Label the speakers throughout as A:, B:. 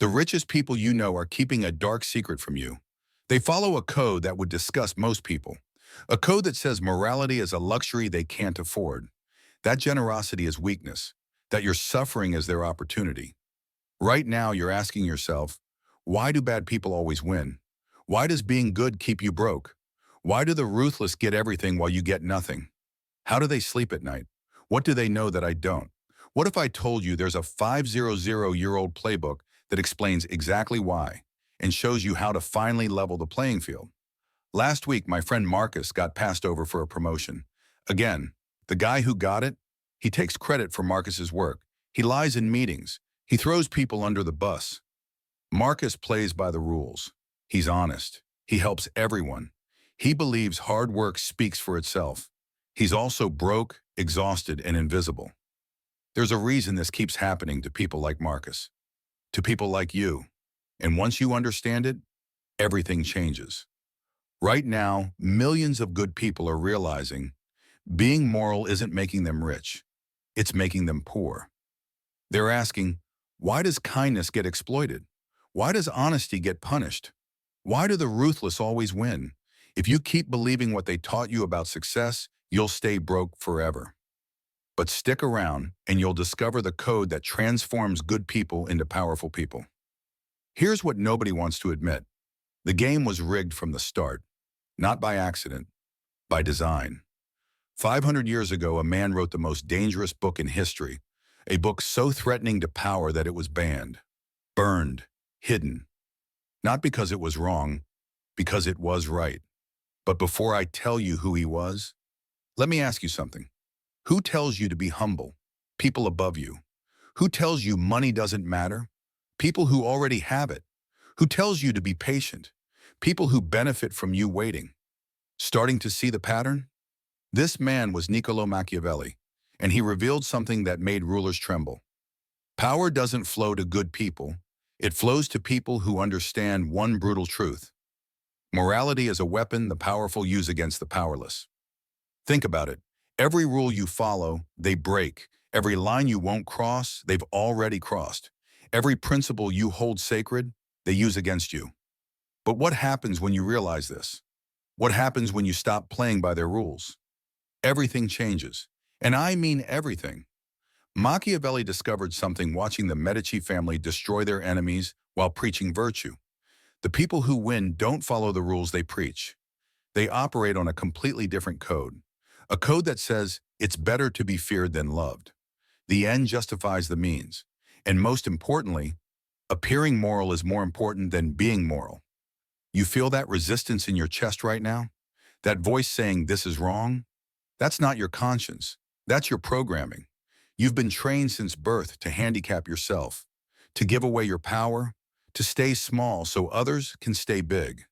A: The richest people you know are keeping a dark secret from you. They follow a code that would disgust most people. A code that says morality is a luxury they can't afford. That generosity is weakness. That your suffering is their opportunity. Right now, you're asking yourself, why do bad people always win? Why does being good keep you broke? Why do the ruthless get everything while you get nothing? How do they sleep at night? What do they know that I don't? What if I told you there's a 500-year-old playbook that explains exactly why and shows you how to finally level the playing field? Last week, my friend Marcus got passed over for a promotion. Again, the guy who got it, he takes credit for Marcus's work. He lies in meetings. He throws people under the bus. Marcus plays by the rules. He's honest. He helps everyone. He believes hard work speaks for itself. He's also broke, exhausted, and invisible. There's a reason this keeps happening to people like Marcus, to people like you. And once you understand it, everything changes. Right now, millions of good people are realizing being moral isn't making them rich. It's making them poor. They're asking, why does kindness get exploited? Why does honesty get punished? Why do the ruthless always win? If you keep believing what they taught you about success, you'll stay broke forever. But stick around and you'll discover the code that transforms good people into powerful people. Here's what nobody wants to admit. The game was rigged from the start, not by accident, by design. 500 years ago, a man wrote the most dangerous book in history, a book so threatening to power that it was banned, burned, hidden. Not because it was wrong, because it was right. But before I tell you who he was, let me ask you something. Who tells you to be humble? People above you. Who tells you money doesn't matter? People who already have it. Who tells you to be patient? People who benefit from you waiting. Starting to see the pattern? This man was Niccolo Machiavelli, and he revealed something that made rulers tremble. Power doesn't flow to good people. It flows to people who understand one brutal truth. Morality is a weapon the powerful use against the powerless. Think about it. Every rule you follow, they break. Every line you won't cross, they've already crossed. Every principle you hold sacred, they use against you. But what happens when you realize this? What happens when you stop playing by their rules? Everything changes. And I mean everything. Machiavelli discovered something watching the Medici family destroy their enemies while preaching virtue. The people who win don't follow the rules they preach. They operate on a completely different code. A code that says it's better to be feared than loved. The end justifies the means. And most importantly, appearing moral is more important than being moral. You feel that resistance in your chest right now? That voice saying this is wrong? That's not your conscience. That's your programming. You've been trained since birth to handicap yourself, to give away your power, to stay small so others can stay big.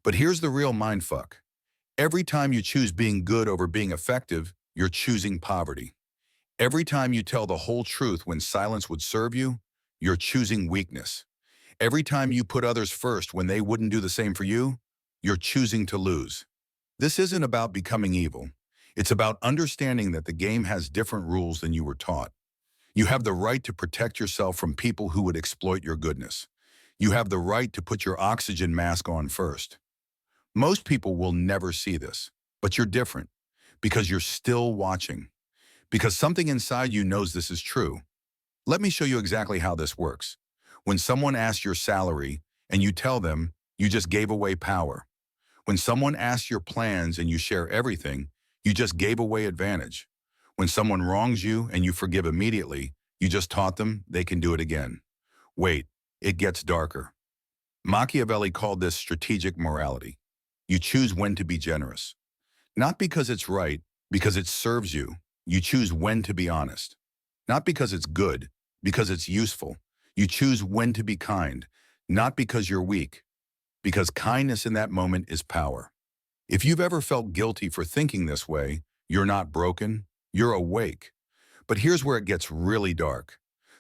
A: But here's the real mindfuck. Every time you choose being good over being effective, you're choosing poverty. Every time you tell the whole truth when silence would serve you, you're choosing weakness. Every time you put others first when they wouldn't do the same for you, you're choosing to lose. This isn't about becoming evil. It's about understanding that the game has different rules than you were taught. You have the right to protect yourself from people who would exploit your goodness. You have the right to put your oxygen mask on first. Most people will never see this, but you're different because you're still watching, because something inside you knows this is true. Let me show you exactly how this works. When someone asks your salary and you tell them you just gave away power. When someone asks your plans and you share everything, you just gave away advantage. When someone wrongs you and you forgive immediately, you just taught them they can do it again. Wait, it gets darker. Machiavelli called this strategic morality. You choose when to be generous. Not because it's right, because it serves you. You choose when to be honest. Not because it's good, because it's useful. You choose when to be kind, not because you're weak, because kindness in that moment is power. If you've ever felt guilty for thinking this way, you're not broken, you're awake. But here's where it gets really dark.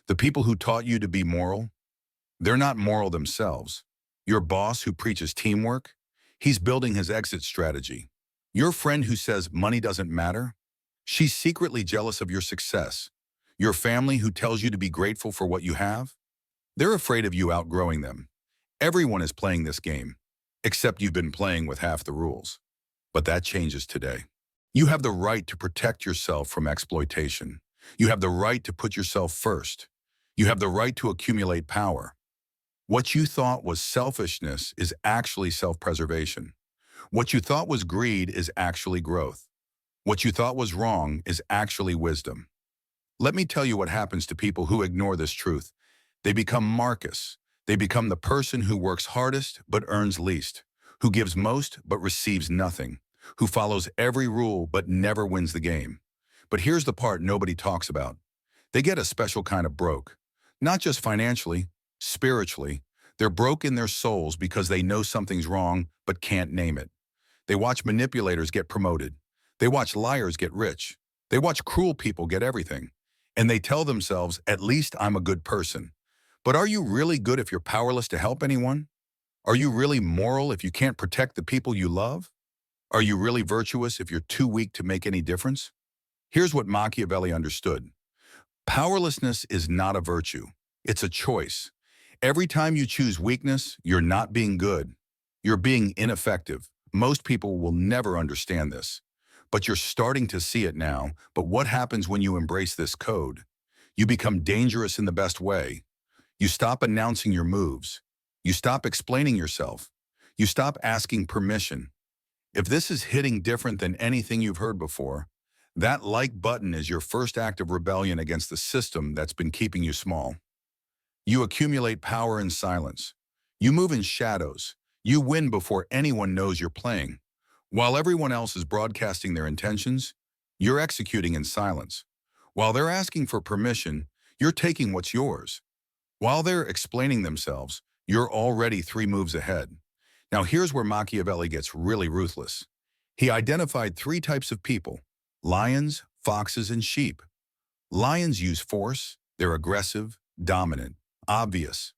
A: The people who taught you to be moral, they're not moral themselves. Your boss who preaches teamwork, he's building his exit strategy. Your friend who says money doesn't matter, she's secretly jealous of your success. Your family who tells you to be grateful for what you have, They're afraid of you outgrowing them. Everyone is playing this game, except you've been playing with half the rules. But that changes today. You have the right to protect yourself from exploitation. You have the right to put yourself first. You have the right to accumulate power. What you thought was selfishness is actually self-preservation. What you thought was greed is actually growth. What you thought was wrong is actually wisdom. Let me tell you what happens to people who ignore this truth. They become Marcus. They become the person who works hardest but earns least, who gives most but receives nothing, who follows every rule but never wins the game. But here's the part nobody talks about. They get a special kind of broke. Not just financially, spiritually. They're broke in their souls because they know something's wrong but can't name it. They watch manipulators get promoted. They watch liars get rich. They watch cruel people get everything. And they tell themselves, at least I'm a good person. But are you really good if you're powerless to help anyone? Are you really moral if you can't protect the people you love? Are you really virtuous if you're too weak to make any difference? Here's what Machiavelli understood. Powerlessness is not a virtue. It's a choice. Every time you choose weakness, you're not being good. You're being ineffective. Most people will never understand this. But you're starting to see it now. But what happens when you embrace this code? You become dangerous in the best way. You stop announcing your moves. You stop explaining yourself. You stop asking permission. If this is hitting different than anything you've heard before, that like button is your first act of rebellion against the system that's been keeping you small. You accumulate power in silence. You move in shadows. You win before anyone knows you're playing. While everyone else is broadcasting their intentions, you're executing in silence. While they're asking for permission, you're taking what's yours. While they're explaining themselves, you're already 3 moves ahead. Now here's where Machiavelli gets really ruthless. He identified 3 types of people: lions, foxes, and sheep. Lions use force. They're aggressive, dominant, obvious.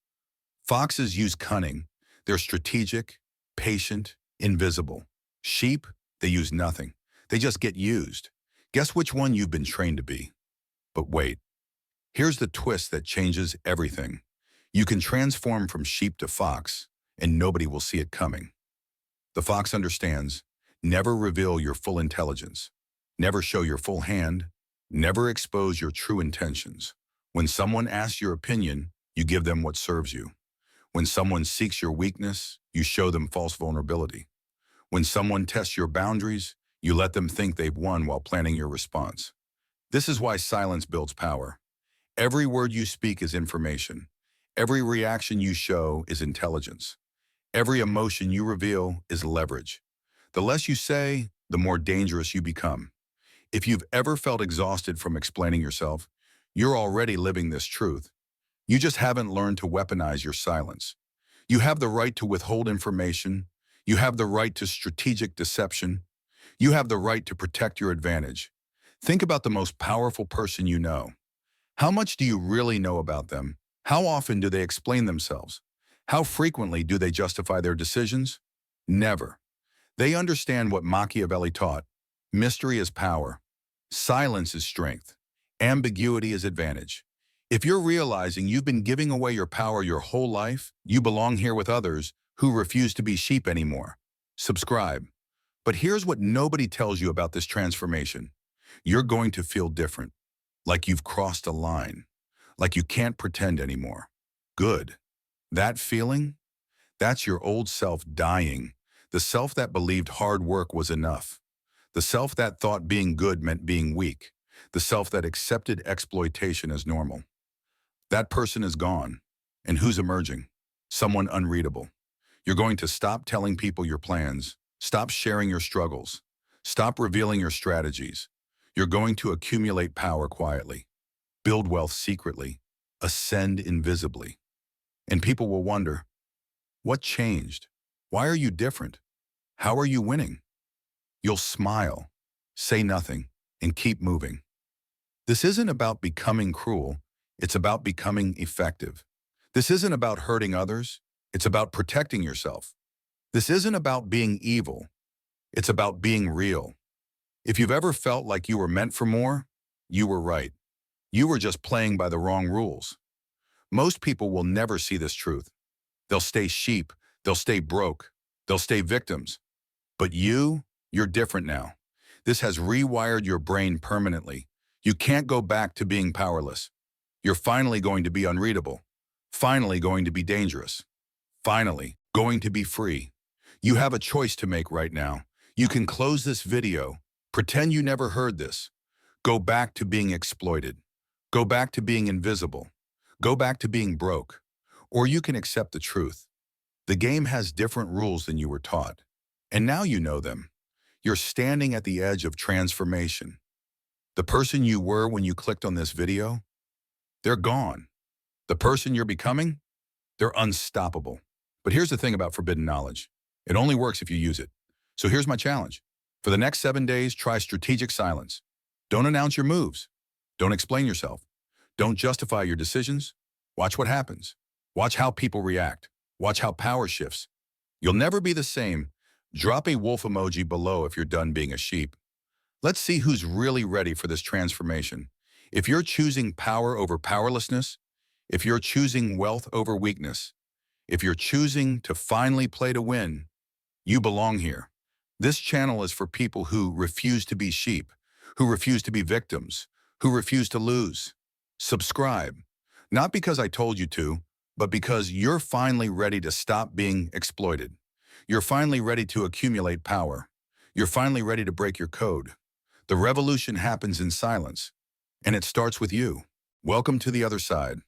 A: Foxes use cunning. They're strategic, patient, invisible. Sheep, they use nothing. They just get used. Guess which one you've been trained to be. But wait, here's the twist that changes everything. You can transform from sheep to fox, and nobody will see it coming. The fox understands. Never reveal your full intelligence. Never show your full hand. Never expose your true intentions. When someone asks your opinion, you give them what serves you. When someone seeks your weakness, you show them false vulnerability. When someone tests your boundaries, you let them think they've won while planning your response. This is why silence builds power. Every word you speak is information. Every reaction you show is intelligence. Every emotion you reveal is leverage. The less you say, the more dangerous you become. If you've ever felt exhausted from explaining yourself, you're already living this truth. You just haven't learned to weaponize your silence. You have the right to withhold information. You have the right to strategic deception. You have the right to protect your advantage. Think about the most powerful person you know. How much do you really know about them? How often do they explain themselves? How frequently do they justify their decisions? Never. They understand what Machiavelli taught. Mystery is power. Silence is strength. Ambiguity is advantage. If you're realizing you've been giving away your power your whole life, you belong here with others who refuse to be sheep anymore. Subscribe. But here's what nobody tells you about this transformation. You're going to feel different. Like you've crossed a line. Like you can't pretend anymore. Good. That feeling? That's your old self dying. The self that believed hard work was enough. The self that thought being good meant being weak. The self that accepted exploitation as normal. That person is gone. And who's emerging? Someone unreadable. You're going to stop telling people your plans. Stop sharing your struggles. Stop revealing your strategies. You're going to accumulate power quietly. Build wealth secretly. Ascend invisibly. And people will wonder, what changed? Why are you different? How are you winning? You'll smile, say nothing, and keep moving. This isn't about becoming cruel. It's about becoming effective. This isn't about hurting others. It's about protecting yourself. This isn't about being evil. It's about being real. If you've ever felt like you were meant for more, you were right. You were just playing by the wrong rules. Most people will never see this truth. They'll stay sheep, they'll stay broke, they'll stay victims. But you're different now. This has rewired your brain permanently. You can't go back to being powerless. You're finally going to be unreadable, finally going to be dangerous, finally going to be free. You have a choice to make right now. You can close this video, pretend you never heard this, go back to being exploited, go back to being invisible, go back to being broke, or you can accept the truth. The game has different rules than you were taught, and now you know them. You're standing at the edge of transformation. The person you were when you clicked on this video, they're gone. The person you're becoming, they're unstoppable. But here's the thing about forbidden knowledge. It only works if you use it. So here's my challenge. For the next 7 days, try strategic silence. Don't announce your moves. Don't explain yourself. Don't justify your decisions. Watch what happens. Watch how people react. Watch how power shifts. You'll never be the same. Drop a wolf emoji below if you're done being a sheep. Let's see who's really ready for this transformation. If you're choosing power over powerlessness, if you're choosing wealth over weakness, if you're choosing to finally play to win, you belong here. This channel is for people who refuse to be sheep, who refuse to be victims, who refuse to lose. Subscribe, not because I told you to, but because you're finally ready to stop being exploited. You're finally ready to accumulate power. You're finally ready to break your code. The revolution happens in silence, and it starts with you. Welcome to the other side.